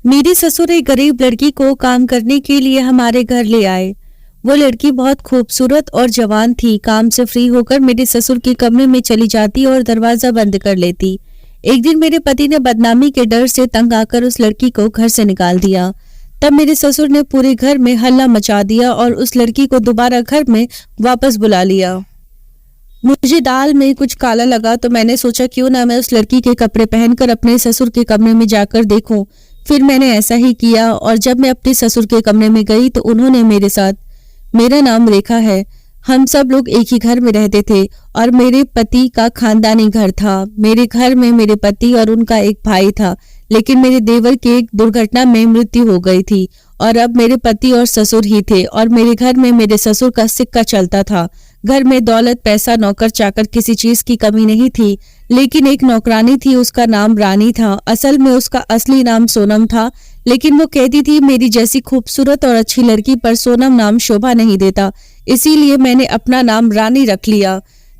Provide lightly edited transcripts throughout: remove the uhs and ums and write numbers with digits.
मेरे ससुर एक गरीब लड़की को काम करने के लिए हमारे घर ले आए। वो लड़की बहुत खूबसूरत और जवान थी। काम से फ्री होकर मेरे ससुर के कमरे में चली जाती और दरवाजा बंद कर लेती। एक दिन मेरे पति ने बदनामी के डर से तंग आकर उस लड़की को घर से निकाल दिया। तब मेरे ससुर ने पूरे घर में हल्ला मचा दिया और उस लड़की को दोबारा घर में वापस बुला लिया। मुझे दाल में कुछ काला लगा तो मैंने सोचा क्यों ना मैं उस लड़की के कपड़े पहनकर अपने ससुर के कमरे में जाकर देखूं। फिर मैंने ऐसा ही किया और जब मैं अपने ससुर के कमरे में गई तो उन्होंने मेरे साथ, मेरा नाम रेखा है, हम सब लोग एक ही घर में रहते थे और मेरे पति का खानदानी घर था। मेरे घर में मेरे पति और उनका एक भाई था, लेकिन मेरे देवर की एक दुर्घटना में मृत्यु हो गई थी और अब मेरे पति और ससुर ही थे और मेरे घर में मेरे ससुर का सिक्का चलता था। घर में दौलत, पैसा, नौकर चाकर किसी चीज की कमी नहीं थी, लेकिन एक नौकरानी थी, उसका नाम रानी था। असल में उसका असली नाम सोनम था, लेकिन वो कहती थी मेरी जैसी खूबसूरत और अच्छी लड़की पर सोनम नाम शोभा नहीं देता, इसीलिए मैंने अपना नाम रानी रख लिया।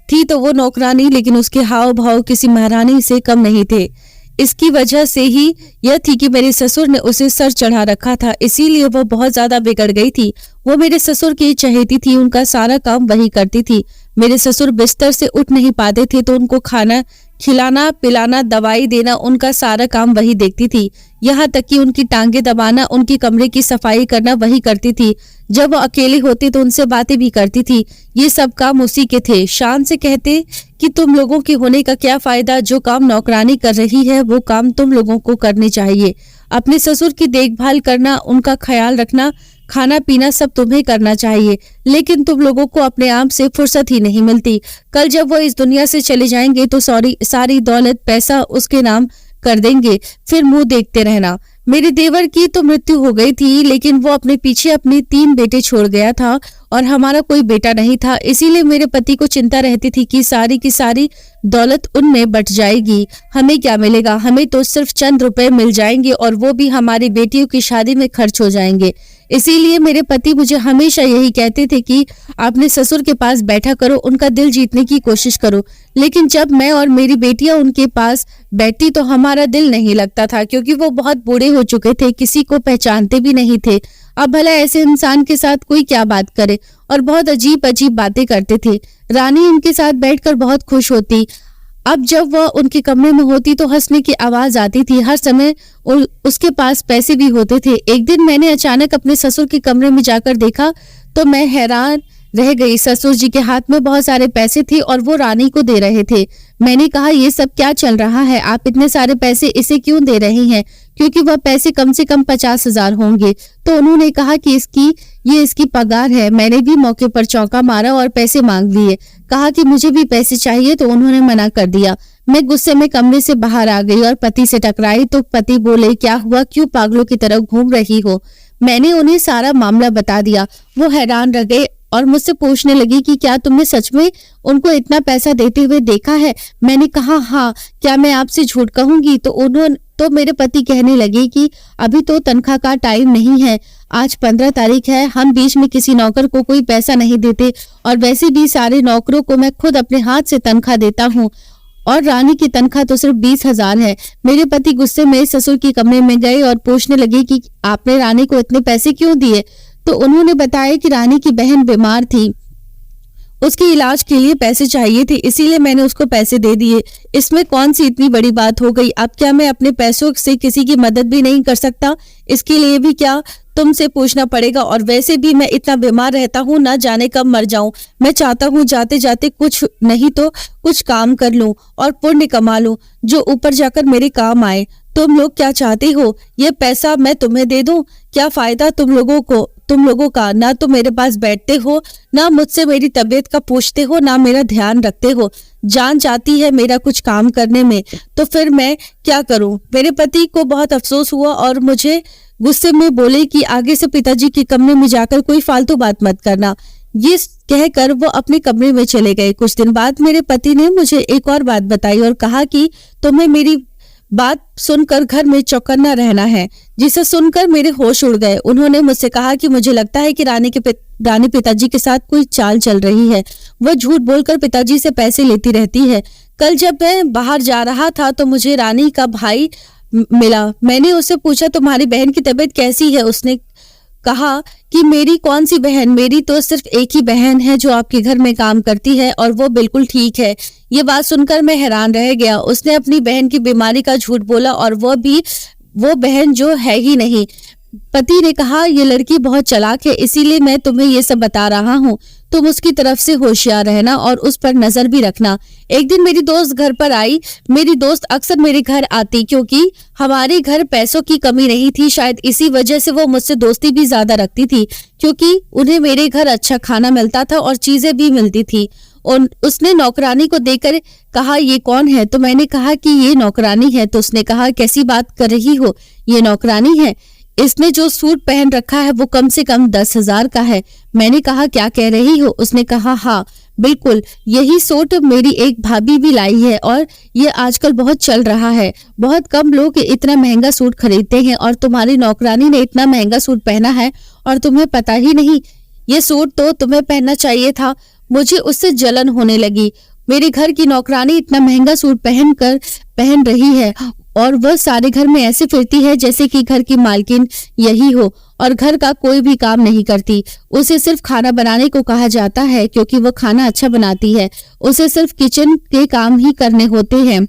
थी तो वो नौकरानी, लेकिन उसके हाव भाव किसी महारानी से कम नहीं थे। इसकी वजह से ही यह थी कि मेरे ससुर ने उसे सर चढ़ा रखा था, इसीलिए वो बहुत ज्यादा बिगड़ गई थी। वो मेरे ससुर की चहेती थी, उनका सारा काम वही करती थी। मेरे ससुर बिस्तर से उठ नहीं पाते थे तो उनको खाना खिलाना, पिलाना, दवाई देना, उनका सारा काम वही देखती थी। यहाँ तक कि उनकी टांगे दबाना, उनकी कमरे की सफाई करना वही करती थी। जब वो अकेले होते तो उनसे बातें भी करती थी। ये सब काम उसी के थे। शान से कहते कि तुम लोगों के होने का क्या फायदा, जो काम नौकरानी कर रही है वो काम तुम लोगों को करने चाहिए। अपने ससुर की देखभाल करना, उनका ख्याल रखना, खाना पीना सब तुम्हें करना चाहिए, लेकिन तुम लोगों को अपने आप से फुर्सत ही नहीं मिलती। कल जब वो इस दुनिया से चले जाएंगे तो सारी दौलत, पैसा उसके नाम कर देंगे, फिर मुंह देखते रहना। मेरे देवर की तो मृत्यु हो गई थी, लेकिन वो अपने पीछे अपने 3 बेटे छोड़ गया था और हमारा कोई बेटा नहीं था। इसीलिए मेरे पति को चिंता रहती थी कि सारी की सारी दौलत उनमें बट जाएगी, हमें क्या मिलेगा, हमें तो सिर्फ चंद रुपए मिल जाएंगे और वो भी हमारी बेटियों की शादी में खर्च हो जाएंगे। इसीलिए मेरे पति मुझे हमेशा यही कहते थे कि अपने ससुर के पास बैठा करो, उनका दिल जीतने की कोशिश करो। लेकिन जब मैं और मेरी बेटियां उनके पास बैठती तो हमारा दिल नहीं लगता था, क्योंकि वो बहुत बूढ़े हो चुके थे, किसी को पहचानते भी नहीं थे। अब भला ऐसे इंसान के साथ कोई क्या बात करे, और बहुत अजीब अजीब बातें करते थे। रानी उनके साथ बैठकर बहुत खुश होती। अब जब वह उनके कमरे में होती तो हंसने की आवाज आती थी। हर समय उसके पास पैसे भी होते थे। एक दिन मैंने अचानक अपने ससुर के कमरे में जाकर देखा तो मैं हैरान रह गई। ससुर जी के हाथ में बहुत सारे पैसे थे और वो रानी को दे रहे थे। मैंने कहा ये सब क्या चल रहा है, आप इतने सारे पैसे इसे क्यों दे रहे हैं, क्योंकि वह पैसे कम से कम 50,000 होंगे। तो उन्होंने कहा कि इसकी पगार है। मैंने भी मौके पर चौंका मारा और पैसे मांग लिए। कहा कि मुझे भी पैसे चाहिए तो उन्होंने मना कर दिया। मैं गुस्से में कमरे से बाहर आ गई और पति से टकराई तो पति बोले क्या हुआ, क्यों पागलों की तरह घूम रही हो। मैंने उन्हें सारा मामला बता दिया। वो हैरान रह गए और मुझसे पूछने लगी कि क्या तुमने सच में उनको इतना पैसा देते हुए देखा है। मैंने कहा हाँ, क्या मैं आपसे झूठ कहूंगी। तो मेरे पति कहने लगे कि अभी तो तनख्वाह का टाइम नहीं है, आज 15 तारीख है, हम बीच में किसी नौकर को कोई पैसा नहीं देते और वैसे भी सारे नौकरों को मैं खुद अपने हाथ से तनख्वाह देता हूँ और रानी की तनख्वाह तो सिर्फ 20,000 है। मेरे पति गुस्से में ससुर के कमरे में गए और पूछने लगे कि आपने रानी को इतने पैसे क्यों दिए। तो उन्होंने बताया कि रानी की बहन बीमार थी, उसके इलाज के लिए पैसे चाहिए थे, इसीलिए मैंने उसको पैसे दे दिए। इसमें कौन सी इतनी बड़ी बात हो गई। अब क्या मैं अपने पैसों से किसी की मदद भी नहीं कर सकता, इसके लिए भी क्या तुमसे पूछना पड़ेगा। और वैसे भी मैं इतना बीमार रहता हूँ, ना जाने कब मर जाऊं। मैं चाहता हूँ जाते जाते कुछ नहीं तो कुछ काम कर लूं और पुण्य कमा लूं, जो ऊपर जाकर मेरे काम आए। तुम लोग क्या चाहते हो, ये पैसा मैं तुम्हें दे दूं? क्या फायदा तुम लोगों का, ना तो मेरे पास बैठते हो, ना मुझसे मेरी तबीयत का पूछते हो, ना मेरा ध्यान रखते हो। जान जाती है मेरा कुछ काम करने में, तो फिर मैं क्या करूं। मेरे पति को बहुत अफसोस हुआ और मुझे गुस्से में बोले कि आगे से पिताजी के कमरे में जाकर कोई फालतू बात मत करना। ये कहकर वो अपने कमरे में चले गए। कुछ दिन बाद मेरे पति ने मुझे एक और बात बताई और कहा कि तुम्हें मेरी बात सुनकर घर में चौकन्ना रहना है, जिसे सुनकर मेरे होश उड़ गए। उन्होंने मुझसे कहा कि मुझे लगता है कि रानी पिताजी के साथ कोई चाल चल रही है। वह झूठ बोलकर पिताजी से पैसे लेती रहती है। कल जब मैं बाहर जा रहा था तो मुझे रानी का भाई मिला। मैंने उससे पूछा तुम्हारी बहन की तबीयत कैसी है? उसने कहा कि मेरी कौन सी बहन, मेरी तो सिर्फ एक ही बहन है जो आपके घर में काम करती है और वो बिल्कुल ठीक है। ये बात सुनकर मैं हैरान रह गया। उसने अपनी बहन की बीमारी का झूठ बोला और वो बहन जो है ही नहीं। पति ने कहा ये लड़की बहुत चालाक है, इसीलिए मैं तुम्हें ये सब बता रहा हूँ। तुम उसकी तरफ से होशियार रहना और उस पर नजर भी रखना। एक दिन मेरी दोस्त घर पर आई। मेरी दोस्त अक्सर मेरे घर आती क्योंकि हमारे घर पैसों की कमी नहीं थी। शायद इसी वजह से वो मुझसे दोस्ती भी ज्यादा रखती थी क्योंकि उन्हें मेरे घर अच्छा खाना मिलता था और चीजें भी मिलती थी। उसने नौकरानी को देखकर कहा ये कौन है? तो मैंने कहा कि ये नौकरानी है। तो उसने कहा कैसी बात कर रही हो, ये नौकरानी है। इसने जो सूट पहन रखा है वो कम से कम 10,000 का है। मैंने कहा क्या कह रही हो? उसने कहा हाँ बिल्कुल, यही सूट मेरी एक भाभी भी लाई है और ये आजकल बहुत चल रहा है। बहुत कम लोग इतना महंगा सूट खरीदते हैं और तुम्हारी नौकरानी ने इतना महंगा सूट पहना है और तुम्हें पता ही नहीं। ये सूट तो तुम्हें पहनना चाहिए था। मुझे उससे जलन होने लगी। मेरे घर की नौकरानी इतना महंगा सूट पहन रही है और वह सारे घर में ऐसे फिरती है जैसे कि घर की मालकिन यही हो और घर का कोई भी काम नहीं करती। उसे सिर्फ खाना बनाने को कहा जाता है क्योंकि वह खाना अच्छा बनाती है। उसे सिर्फ किचन के काम ही करने होते हैं।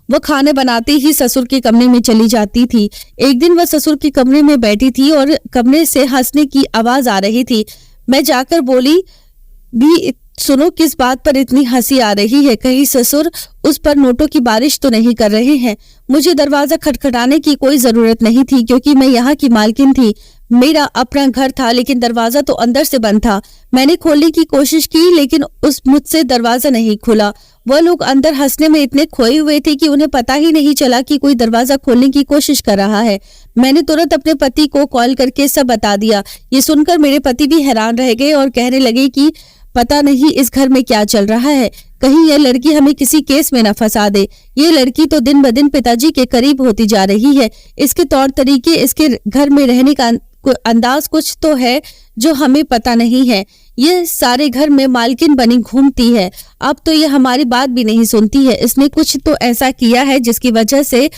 वह खाने बनाते ही ससुर के कमरे में चली जाती थी। एक दिन वह ससुर के कमरे में बैठी थी और कमरे से हंसने की आवाज आ रही थी। मैं जाकर बोली भी सुनो किस बात पर इतनी हंसी आ रही है? कहीं ससुर उस पर नोटों की बारिश तो नहीं कर रहे हैं? मुझे दरवाजा खटखटाने की कोई जरूरत नहीं थी क्योंकि मैं यहाँ की मालकिन थी। मेरा अपना घर था लेकिन दरवाजा तो अंदर से बंद था। मैंने खोलने की कोशिश की लेकिन मुझसे दरवाजा नहीं खुला। वह लोग अंदर हंसने में इतने खोए हुए थे कि उन्हें पता ही नहीं चला कि कोई दरवाजा खोलने की कोशिश कर रहा है। मैंने तुरंत अपने पति को कॉल करके सब बता दिया। ये सुनकर मेरे पति भी हैरान रह गए और कहने लगे कि पता नहीं इस घर में क्या चल रहा है, कहीं यह लड़की हमें किसी केस में न फंसा दे। ये लड़की तो दिन ब दिन पिताजी के करीब होती जा रही है। इसके तौर तरीके, इसके घर में रहने का अंदाज कुछ तो है जो हमें पता नहीं है। ये सारे घर में मालकिन बनी घूमती है। अब तो ये हमारी बात भी नहीं सुनती है। इसने कुछ तो ऐसा किया है जिसकी वजह से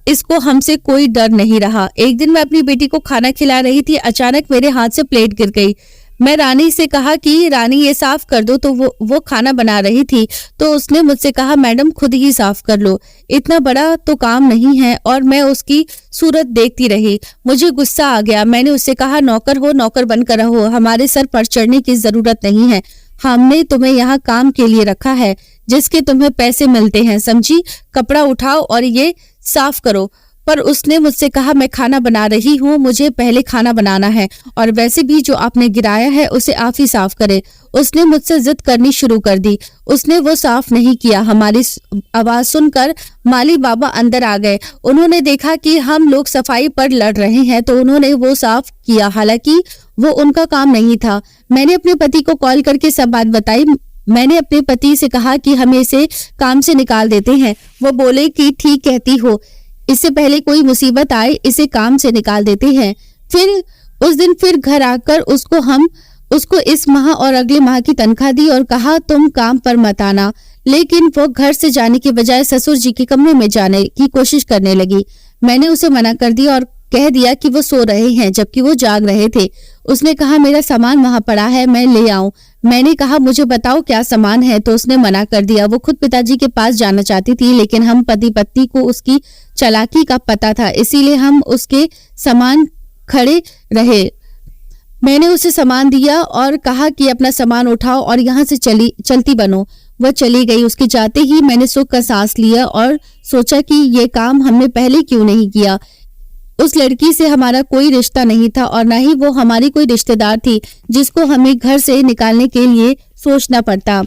इसको हमसे कोई डर नहीं रहा। एक दिन मैं अपनी बेटी को खाना खिला रही थी, अचानक मेरे हाथ से प्लेट गिर गई। मैं रानी से कहा कि रानी ये साफ कर दो, तो वो खाना बना रही थी तो उसने मुझसे कहा मैडम खुद ही साफ कर लो, इतना बड़ा तो काम नहीं है। और मैं उसकी सूरत देखती रही। मुझे गुस्सा आ गया। मैंने उससे कहा नौकर हो नौकर बनकर रहो, हमारे सर पर चढ़ने की जरूरत नहीं है। हमने तुम्हें यहाँ काम के लिए रखा है जिसके तुम्हें पैसे मिलते हैं, समझी? कपड़ा उठाओ और ये साफ करो। पर उसने मुझसे कहा मैं खाना बना रही हूँ, मुझे पहले खाना बनाना है और वैसे भी जो आपने गिराया है उसे आप ही साफ करें। उसने मुझसे जिद करनी शुरू कर दी। उसने वो साफ नहीं किया। हमारी आवाज सुनकर माली बाबा अंदर आ गए। उन्होंने देखा कि हम लोग सफाई पर लड़ रहे हैं तो उन्होंने वो साफ किया, हालांकि वो उनका काम नहीं था। मैंने अपने पति को कॉल करके सब बात बताई। मैंने अपने पति से कहा कि हम इसे काम से निकाल देते हैं। वो बोले कि ठीक कहती हो, इससे पहले कोई मुसीबत आए इसे काम से निकाल देते हैं। फिर उस दिन फिर घर आकर उसको इस माह और अगले माह की तनख्वाह दी और कहा तुम काम पर मत आना। लेकिन वो घर से जाने के बजाय ससुर जी के कमरे में जाने की कोशिश करने लगी। मैंने उसे मना कर दिया और कह दिया कि वो सो रहे हैं जबकि वो जाग रहे थे। उसने कहा मेरा सामान वहां पड़ा है, मैं ले आऊं। मैंने कहा मुझे बताओ क्या सामान है, तो उसने मना कर दिया। वो खुद पिताजी के पास जाना चाहती थी लेकिन हम पति पत्नी को उसकी चालाकी का पता था, इसीलिए हम उसके सामान खड़े रहे। मैंने उसे सामान दिया और कहा कि अपना सामान उठाओ और यहाँ से चलती बनो। वह चली गई। उसके जाते ही मैंने सुख का सांस लिया और सोचा कि ये काम हमने पहले क्यों नहीं किया। उस लड़की से हमारा कोई रिश्ता नहीं था और न ही वो हमारी कोई रिश्तेदार थी जिसको हमें घर से निकालने के लिए सोचना पड़ता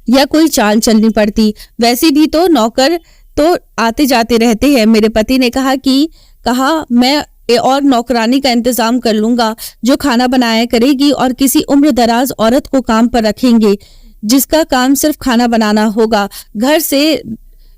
या कोई चाल चलनी पड़ती। वैसे भी तो नौकर तो आते जाते रहते हैं। मेरे पति ने कहा मैं और नौकरानी का इंतजाम कर लूंगा जो खाना बनाया करेगी और किसी उम्र दराज औरत को काम पर रखेंगे जिसका काम सिर्फ खाना बनाना होगा। घर से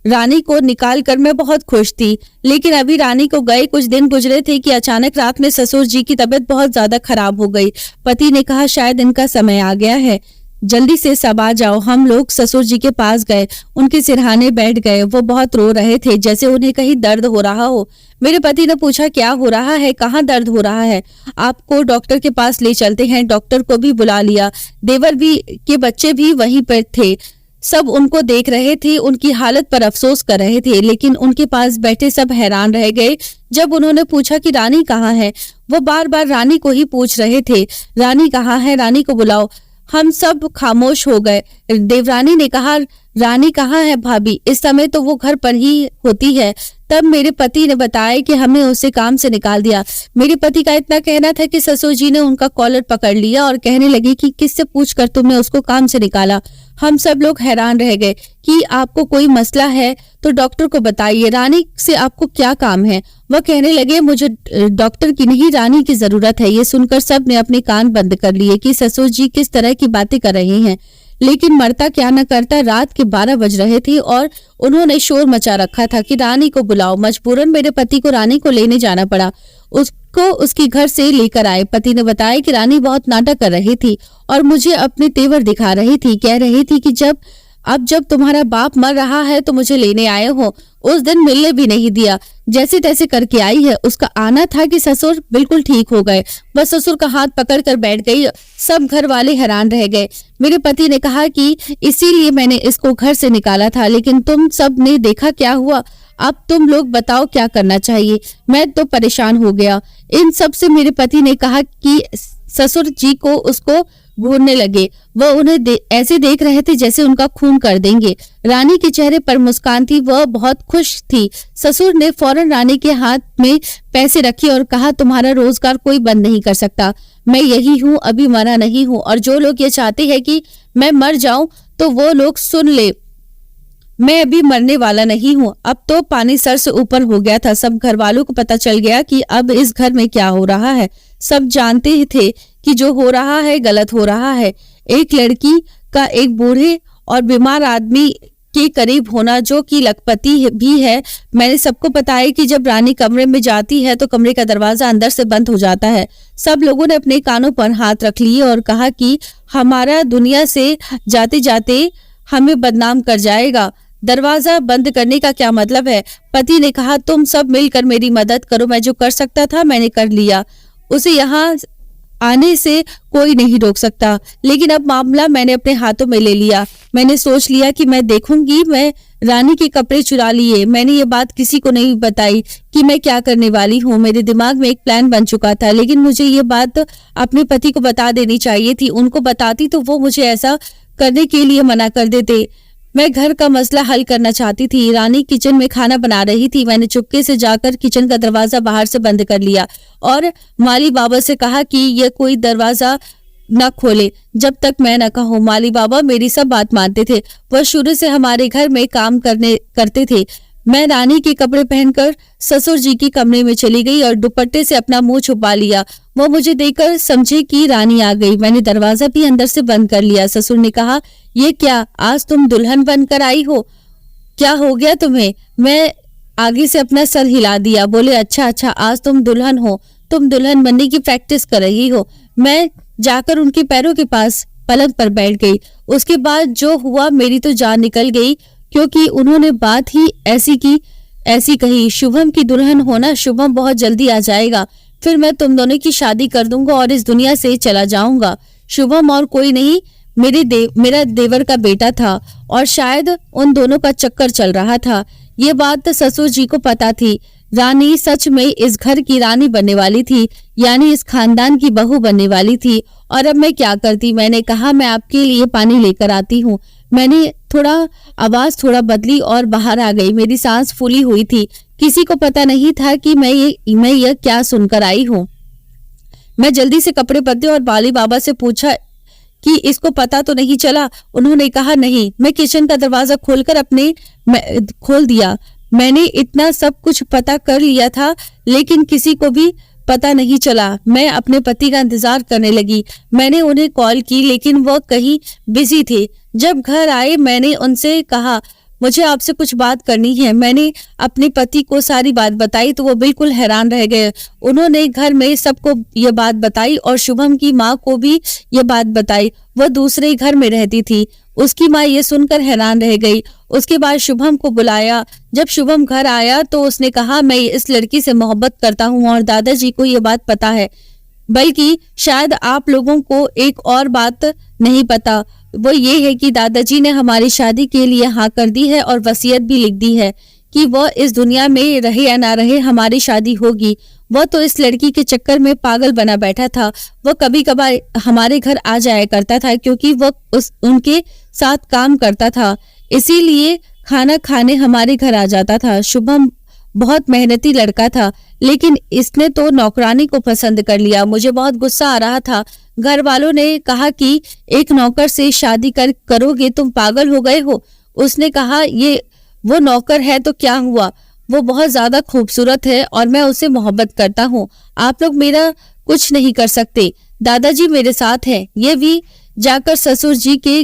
रानी को निकालकर मैं बहुत खुश थी, लेकिन अभी रानी को गए कुछ दिन गुजरे थे कि अचानक रात में ससुर जी की तबीयत बहुत ज्यादा खराब हो गई। पति ने कहा शायद इनका समय आ गया है। जल्दी से सब आ जाओ। हम लोग ससुर जी के पास गए, उनके सिरहाने बैठ गए। वो बहुत रो रहे थे, जैसे उन्हें कहीं दर्द हो रहा हो। मेरे पति ने पूछा, क्या हो रहा है, कहाँ दर्द हो रहा है? आपको डॉक्टर के पास ले चलते हैं। डॉक्टर को भी बुला लिया। देवर भी के बच्चे भी वहीं पर थे। सब उनको देख रहे थे, उनकी हालत पर अफसोस कर रहे थे, लेकिन उनके पास बैठे सब हैरान रह गए जब उन्होंने पूछा कि रानी कहाँ है। वो बार बार रानी को ही पूछ रहे थे, रानी कहाँ है, रानी को बुलाओ। हम सब खामोश हो गए। देवरानी ने कहा, रानी कहाँ है भाभी? इस समय तो वो घर पर ही होती है। तब मेरे पति ने बताया कि हमने उसे काम से निकाल दिया। मेरे पति का इतना कहना था कि ससुर जी ने उनका कॉलर पकड़ लिया और कहने लगे कि किससे पूछकर तुमने उसको काम से निकाला। हम सब लोग हैरान रह गए कि आपको कोई मसला है तो डॉक्टर को बताइए, रानी से आपको क्या काम है? वह कहने लगे, मुझे डॉक्टर की नहीं, रानी की जरूरत है। ये सुनकर सब ने अपने कान बंद कर लिए कि ससुर जी किस तरह की बातें कर रहे हैं। लेकिन मरता क्या न करता, रात के 12 बज रहे थे और उन्होंने शोर मचा रखा था कि रानी को बुलाओ। मजबूरन मेरे पति को रानी को लेने जाना पड़ा। उसको उसके घर से लेकर आए। पति ने बताया कि रानी बहुत नाटक कर रही थी और मुझे अपने तेवर दिखा रही थी। कह रही थी कि जब तुम्हारा बाप मर रहा है तो मुझे लेने आए हो। उस दिन मिलने भी नहीं दिया, जैसे तैसे करके आई है। उसका आना था कि ससुर बिल्कुल ठीक हो गए। बस ससुर का हाथ पकड़कर बैठ गई। सब घर वाले हैरान रह गए। मेरे पति ने कहा कि इसीलिए मैंने इसको घर से निकाला था, लेकिन तुम सब ने देखा क्या हुआ। अब तुम लोग बताओ क्या करना चाहिए। मैं तो परेशान हो गया। इन सब से मेरे पति ने कहा कि ससुर जी को उसको घूरने लगे। वह उन्हें ऐसे देख रहे थे जैसे उनका खून कर देंगे। रानी के चेहरे पर मुस्कान थी, वह बहुत खुश थी। ससुर ने फौरन रानी के हाथ में पैसे रखे और कहा, तुम्हारा रोजगार कोई बंद नहीं कर सकता। मैं यही हूँ, अभी मरा नहीं हूँ, और जो लोग ये चाहते हैं कि मैं मर जाऊं तो वो लोग सुन ले, मैं अभी मरने वाला नहीं हूँ। अब तो पानी सर से ऊपर हो गया था। सब घर वालों को पता चल गया कि अब इस घर में क्या हो रहा है। सब जानते थे कि जो हो रहा है गलत हो रहा है। एक लड़की का एक बूढ़े और बीमार आदमी के करीब होना, जो कि लखपति भी है। मैंने सबको बताया कि जब रानी कमरे में जाती है तो कमरे का दरवाजा अंदर से बंद हो जाता है। सब लोगों ने अपने कानों पर हाथ रख लिए और कहा कि हमारा दुनिया से जाते जाते हमें बदनाम कर जाएगा। दरवाजा बंद करने का क्या मतलब है? पति ने कहा, तुम सब मिलकर मेरी मदद करो। मैं जो कर सकता था मैंने कर लिया। उसे यहाँ आने से कोई नहीं रोक सकता, लेकिन अब मामला मैंने अपने हाथों में ले लिया। मैंने सोच लिया कि मैं देखूंगी। मैं रानी के कपड़े चुरा लिए। मैंने ये बात किसी को नहीं बताई कि मैं क्या करने वाली हूँ। मेरे दिमाग में एक प्लान बन चुका था, लेकिन मुझे ये बात अपने पति को बता देनी चाहिए थी। उनको बताती तो वो मुझे ऐसा करने के लिए मना कर देते। मैं घर का मसला हल करना चाहती थी। रानी किचन में खाना बना रही थी। मैंने चुपके से जाकर किचन का दरवाजा बाहर से बंद कर लिया और माली बाबा से कहा कि यह कोई दरवाजा न खोले जब तक मैं न कहूँ। माली बाबा मेरी सब बात मानते थे। वह शुरू से हमारे घर में काम करते थे। मैं रानी के कपड़े पहनकर ससुर जी की कमरे में चली गई और दुपट्टे से अपना मुंह छुपा लिया। वो मुझे देखकर समझे कि रानी आ गई। मैंने दरवाजा भी अंदर से बंद कर लिया। ससुर ने कहा, ये क्या, आज तुम दुल्हन बनकर आई हो? क्या हो गया तुम्हें? मैं आगे से अपना सर हिला दिया। बोले, अच्छा, आज तुम दुल्हन हो। तुम दुल्हन बनने की प्रैक्टिस कर रही हो। मैं जाकर उनके पैरों के पास पलंग पर बैठ गई। उसके बाद जो हुआ, मेरी तो जान निकल गई, क्योंकि उन्होंने बात ही ऐसी कही, शुभम की दुल्हन होना, शुभम बहुत जल्दी आ जाएगा, फिर मैं तुम दोनों की शादी कर दूंगा और इस दुनिया से चला जाऊंगा। शुभम और कोई नहीं, मेरा देवर का बेटा था और शायद उन दोनों का चक्कर चल रहा था। ये बात तो ससुर जी को पता थी। रानी सच में इस घर की रानी बनने वाली थी, यानी इस खानदान की बहू बनने वाली थी। और अब मैं क्या करती? मैंने कहा, मैं आपके लिए पानी लेकर आती हूँ। मैंने आवाज थोड़ा बदली और बाहर आ गई। मेरी सांस फूली हुई थी। किसी को पता नहीं था कि मैं ये क्या सुनकर आई हूँ। मैं जल्दी से कपड़े बदले और बाली बाबा से पूछा कि इसको पता तो नहीं चला? उन्होंने कहा, नहीं। मैं किचन का दरवाजा खोल दिया। मैंने इतना सब कुछ पता कर लिया था, लेकिन किसी को भी पता नहीं चला। मैं अपने पति का इंतजार करने लगी। मैंने उन्हें कॉल की, लेकिन वह कहीं बिजी थे। जब घर आए मैंने उनसे कहा, मुझे आपसे कुछ बात करनी है। मैंने अपने पति को सारी बात बताई तो वो बिल्कुल हैरान रह गए। उन्होंने घर में सबको ये बात बताई और शुभम की माँ को भी ये बात बताई। वह दूसरे घर में रहती थी। उसकी माँ ये सुनकर हैरान रह गई। उसके बाद शुभम को बुलाया। जब शुभम घर आया तो उसने कहा, मैं इस लड़की से मोहब्बत करता हूँ और दादाजी को ये बात पता है, बल्कि शायद आप लोगों को एक और बात नहीं पता, वो ये है कि दादाजी ने हमारी शादी के लिए हाँ कर दी है और वसीयत भी लिख दी है कि वह इस दुनिया में रहे या ना रहे हमारी शादी होगी। वह तो इस लड़की के चक्कर में पागल बना बैठा था। वह कभी कभार हमारे घर आ जाया करता था क्योंकि वह उनके साथ काम करता था, इसीलिए खाना खाने हमारे घर आ जाता था। शुभम बहुत मेहनती लड़का था, लेकिन इसने तो नौकरानी को पसंद कर लिया। मुझे बहुत गुस्सा आ रहा था। घर वालों ने कहा कि एक नौकर से शादी करोगे, तुम पागल हो गए हो। उसने कहा, ये वो नौकर है तो क्या हुआ, वो बहुत ज्यादा खूबसूरत है और मैं उससे मोहब्बत करता हूँ। आप लोग मेरा कुछ नहीं कर सकते, दादाजी मेरे साथ है। ये भी जाकर ससुर जी के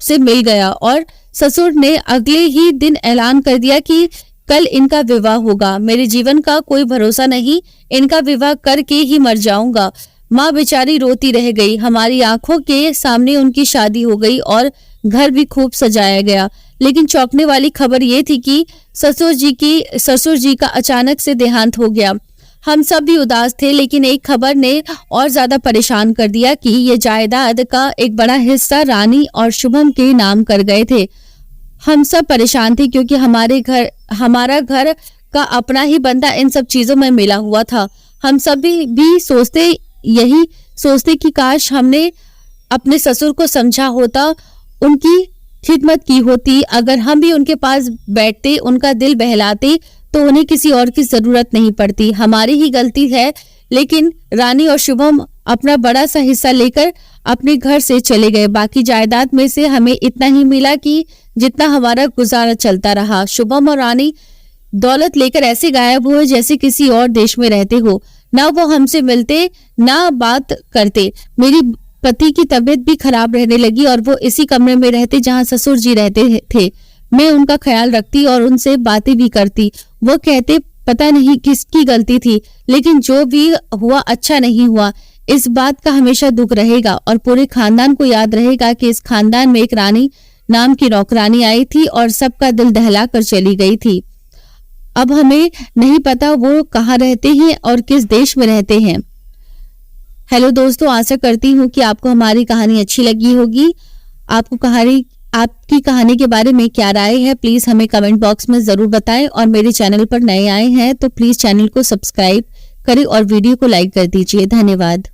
से मिल गया और ससुर ने अगले ही दिन ऐलान कर दिया कि कल इनका विवाह होगा। मेरे जीवन का कोई भरोसा नहीं, इनका विवाह करके ही मर जाऊंगा। माँ बेचारी रोती रह गई। हमारी आंखों के सामने उनकी शादी हो गई और घर भी खूब सजाया गया। लेकिन चौंकने वाली खबर ये थी कि ससुर जी का अचानक से देहांत हो गया। हम सब भी उदास थे, लेकिन एक खबर ने और ज्यादा परेशान कर दिया कि ये जायदाद का एक बड़ा हिस्सा रानी और शुभम के नाम कर गए थे। हम सब परेशान थे क्योंकि हमारा घर का अपना ही बंदा इन सब चीजों में मिला हुआ था। हम सब भी सोचते कि काश हमने अपने ससुर को समझा होता, उनकी खिदमत की होती। अगर हम भी उनके पास बैठते, उनका दिल बहलाते, तो उन्हें किसी और की जरूरत नहीं पड़ती। हमारी ही गलती है। लेकिन रानी और शुभम अपना बड़ा सा हिस्सा लेकर अपने घर से चले गए। बाकी जायदाद में से हमें इतना ही मिला कि जितना हमारा गुजारा चलता रहा। शुभम और रानी दौलत लेकर ऐसे गायब हुए जैसे किसी और देश में रहते हो। ना वो हमसे मिलते, ना बात करते। मेरी पति की तबीयत भी खराब रहने लगी और वो इसी कमरे में रहते जहां ससुर जी रहते थे। मैं उनका ख्याल रखती और उनसे बातें भी करती। वो कहते पता नहीं किसकी गलती थी, लेकिन जो भी हुआ अच्छा नहीं हुआ। इस बात का हमेशा दुख रहेगा और पूरे खानदान को याद रहेगा कि इस खानदान में एक रानी नाम की नौकरानी आई थी और सबका दिल दहला कर चली गई थी। अब हमें नहीं पता वो कहाँ रहते हैं और किस देश में रहते हैं। हेलो दोस्तों, आशा करती हूँ कि आपको हमारी कहानी अच्छी लगी होगी। आपकी कहानी के बारे में क्या राय है, प्लीज हमें कमेंट बॉक्स में जरूर बताएं। और मेरे चैनल पर नए आए हैं तो प्लीज चैनल को सब्सक्राइब करें और वीडियो को लाइक कर दीजिए। धन्यवाद।